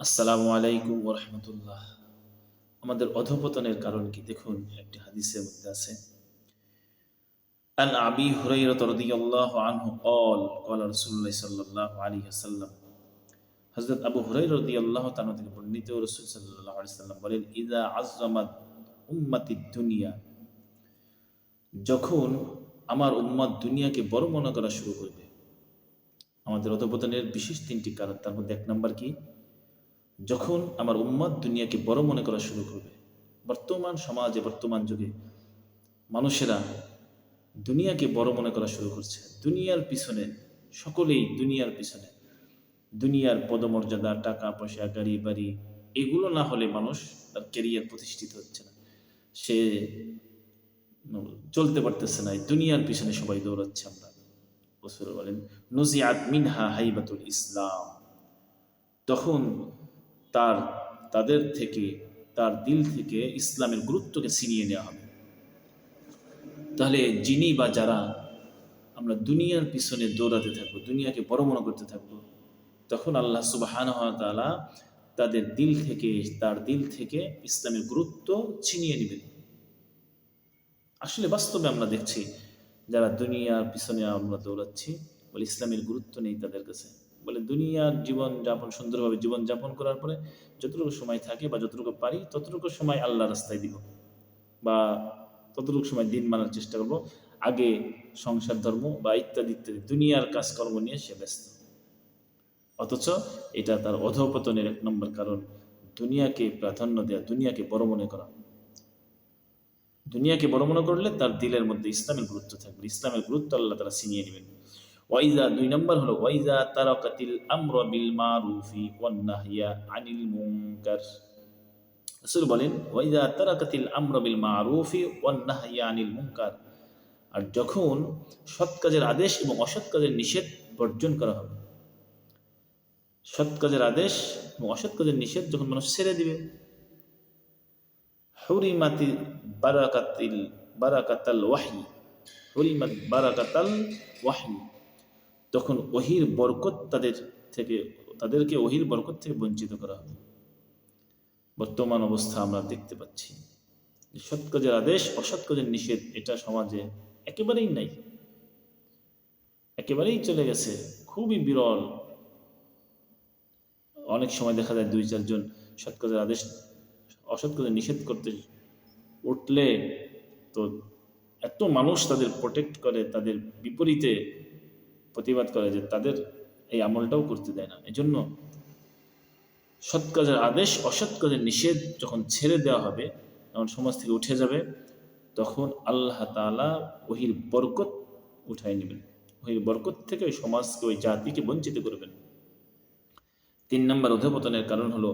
আসসালামু আলাইকুম ওয়া রাহমাতুল্লাহ। আমাদের অধঃপতনের কারণ কি দেখুন, একটি হাদিসের মধ্যে আছে, আন আবি হুরায়রা রাদিয়াল্লাহু আনহু قال قال রাসূলুল্লাহ সাল্লাল্লাহু আলাইহি ওয়াসাল্লাম। হযরত আবু হুরায়রা রাদিয়াল্লাহু তাআলা থেকে বর্ণিত, রাসূল সাল্লাল্লাহু আলাইহি ওয়াসাল্লাম বলেন, ইযা আযযামাত উম্মতিদ দুনিয়া, যখন আমার উম্মত দুনিয়াকে বড় মনে করা শুরু করবে। আমাদের অধঃপতনের বিশেষ তিনটি কারণ, তার মধ্যে এক নাম্বার কি, যখন আমার উম্মত দুনিয়াকে বড় মনে করা শুরু করবে। বর্তমান সমাজে, বর্তমান যুগে মানুষেরা দুনিয়াকে বড় মনে করা শুরু করছে। দুনিয়ার পিছনে, সকলেই দুনিয়ার পিছনে, দুনিয়ার পদমর্যাদা, টাকা পয়সা, গাড়ি বাড়ি, এগুলো না হলে মানুষ তার ক্যারিয়ার প্রতিষ্ঠিত হচ্ছে না, সে চলতে পারতেছে না। এই দুনিয়ার পিছনে সবাই দৌড়াচ্ছে। আমরা রাসূল বলেন, নুজিআত মিনহা হাইবাতুল ইসলাম, তখন তার তাদের থেকে, তার দিল থেকে ইসলামের গুরুত্বকে ছিনিয়ে নেওয়া হবে। তাহলে যিনি বা যারা আমরা দুনিয়ার পিছনে দৌড়াতে থাকবো, দুনিয়াকে বড় মনে করতে থাকবো, তখন আল্লাহ সুবহানাহু ওয়া তাআলা তাদের দিল থেকে, তার দিল থেকে ইসলামের গুরুত্ব ছিনিয়ে নেবেন। আসলে বাস্তবে আমরা দেখছি, যারা দুনিয়ার পিছনে আমরা দৌড়াচ্ছি, বলে ইসলামের গুরুত্ব নেই তাদের কাছে। বলে দুনিয়ার জীবন যাপন, সুন্দরভাবে জীবন যাপন করার পরে যতটুকু সময় থাকে বা যতটুকু পারি ততটুকু সময় আল্লাহ রাস্তায় দিব, বা ততটুকু সময় দিন মানার চেষ্টা করব। আগে সংসার ধর্ম বা ইত্যাদি ইত্যাদি দুনিয়ার কাজকর্ম নিয়ে সে ব্যস্ত। অথচ এটা তার অধঃপতনের এক নম্বর কারণ, দুনিয়াকে প্রাধান্য দেওয়া, দুনিয়াকে বড় মনে করা। দুনিয়াকে বড় মনে করলে তার দিলের মধ্যে ইসলামের গুরুত্ব থাকবে, ইসলামের গুরুত্ব আল্লাহ তারা ছিনিয়ে নেবেন। ওয়াইজা, দুই নম্বর হলো ওয়াইজা তারাকাতিল আমর বিল মারুফি ওয়ান নাহইয়া আনিল মুনকার। রাসূল বলেন, ওয়াইজা তারাকাতিল আমর বিল মারুফি ওয়ান নাহইয়া আনিল মুনকার, আর যখন সৎ কাজের আদেশ এবং অসৎ কাজের নিষেধ বর্জন করা হবে। সৎ কাজের আদেশ এবং অসৎ কাজের নিষেধ যখন মানুষ ছেড়ে দিবে, হুরিমাতি বারাকাতিল বারাকাতাল ওয়াহি, হুরিমাত বারাকাতাল ওয়াহি, তখন ওহির বরকত তাদেরকে ওহির বরকত থেকে বঞ্চিত করা হবে। বর্তমান অবস্থা আমরা দেখতে পাচ্ছি, সৎ কাজের আদেশ, অসৎ কাজের নিষেধ, এটা সমাজে একেবারেই নাই, একেবারেই চলে গেছে, খুবই বিরল। অনেক সময় দেখা যায় দুই চারজন সৎ কাজের আদেশ, অসৎ কাজের নিষেধ করতে উঠলে তো এত মানুষ তাদের প্রোটেক্ট করে, তাদের বিপরীতে প্রতিবাদ করে যে তাদের এই আমলটাও করতে দেয় না। এজন্য সৎ কাজের আদেশ, অসৎ কাজের নিষেধ যখন ছেড়ে দেওয়া হবে, যখন সমাজ থেকে উঠে যাবে, তখন আল্লাহ তাআলা ওহির বরকত উঠাই নেবেন। ওহির বরকত থেকে ওই সমাজকে, ওই জাতিকে বঞ্চিত করবেন। তিন নম্বর অধঃপতনের কারণ হলো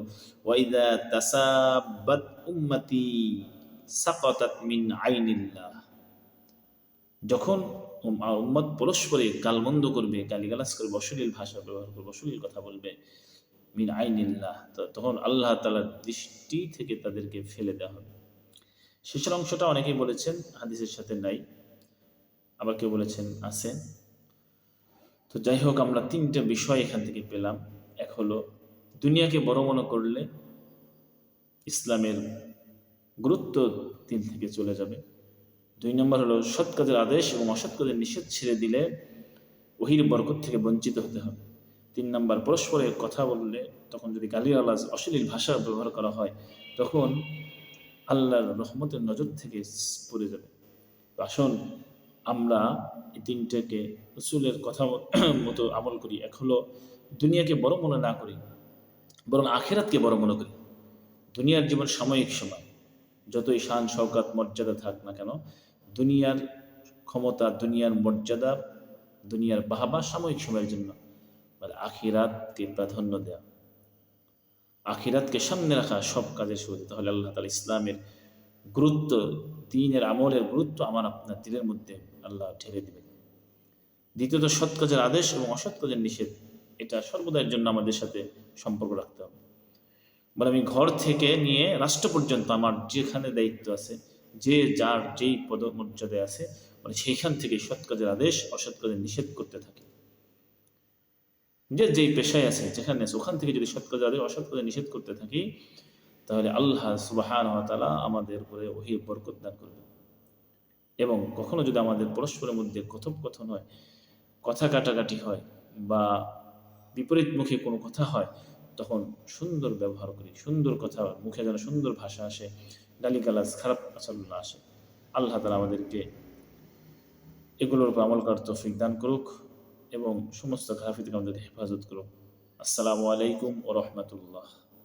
ওয়াইদা তাসাব্বাত উম্মতি সাকাতাত মিন আইনিল্লাহ, যখন উম্মত পরস্পরে গালমন্দ করবে, গালিগালাজ করবে, অশ্লীল ভাষা ব্যবহার করবে, অশ্লীল কথা বলবে, মিন আইনিল্লাহ, তখন আল্লাহ তাআলার দৃষ্টি থেকে তাদেরকে ফেলে দেওয়া হবে। শেষের অংশটা অনেকেই বলেছেন হাদিসের সাথে নাই, আবার কেউ বলেছেন আছে। তো যাই হোক, আমরা তিনটা বিষয় এখান থেকে পেলাম। এক হলো, দুনিয়াকে বড় মনে করলে ইসলামের গুরুত্ব দিল থেকে চলে যাবে। দুই নম্বর হলো, সৎ কাজের আদেশ এবং অসৎ কাজের নিষেধ ছেড়ে দিলে ওহির বরকত থেকে বঞ্চিত হতে হবে। তিন নম্বর, পরস্পরের কথা বললে, তখন যদি গালিগালাজ, অশ্লীল ভাষা ব্যবহার করা হয়, তখন আল্লাহর রহমতের নজর থেকে পড়ে যাবে। আসুন আমরা এই তিনটাকে রাসূলের কথা মতো আমল করি। এক হলো, দুনিয়াকে বড় মনে না করি, বরং আখিরাতকে বড় মনে করি। দুনিয়ার জীবন সাময়িক সময়, যতই শান শওকাত মর্যাদা থাক না কেন, দুনিয়ার ক্ষমতা, দুনিয়ার মর্যাদা, দুনিয়ার বাহাবা সাময়িক সময়ের জন্য। মানে আখিরাতকে প্রাধান্য দেওয়া, আখিরাতকে সামনে রাখা সব কাজের শুরুতে, তাহলে আল্লাহ তাআলা ইসলামের গুরুত্ব, দ্বীনের আমলের গুরুত্ব আমার আপনার দিলের মধ্যে আল্লাহ ঢেলে দিবেন। দ্বিতীয়ত, সৎ কাজের আদেশ এবং অসৎ কাজের নিষেধ, এটা সর্বদার জন্য আমাদের সাথে সম্পর্ক রাখতে হবে। মানে আমি ঘর থেকে নিয়ে রাষ্ট্র পর্যন্ত আমার যেখানে দায়িত্ব আছে, যে যার যেই পদমর্যাদায় আছে, মানে সেইখান থেকে সৎ কাজের আদেশ, অসৎ কাজের নিষেধ করতে থাকে। যে যেই পেশায় আছে, যেখানে আছে, ওখান থেকে যদি সৎ কাজ আদায় অসৎ কাজে নিষেধ করতে থাকি, তাহলে আল্লাহ সুবহানাহু ওয়া তাআলা আমাদের উপরে ওহী বরকত দান করবে। এবং কখনো যদি আমাদের পরস্পরের মধ্যে কথোপকথন হয়, কথা কাটাকাটি হয়, বা বিপরীতমুখী কোনো কথা হয়, তখন সুন্দর ব্যবহার করি, সুন্দর কথা, মুখে যেন সুন্দর ভাষা আসে, গালিগালাজ, খারাপ আচরণ না আসে। আল্লাহ তাআলা আমাদেরকে এগুলোর উপর আমল করার তৌফিক দান করুক এবং সমস্ত খারাপি থেকে আমাদের হেফাজত করুক। আসসালামু আলাইকুম ওয়া রাহমাতুল্লাহ।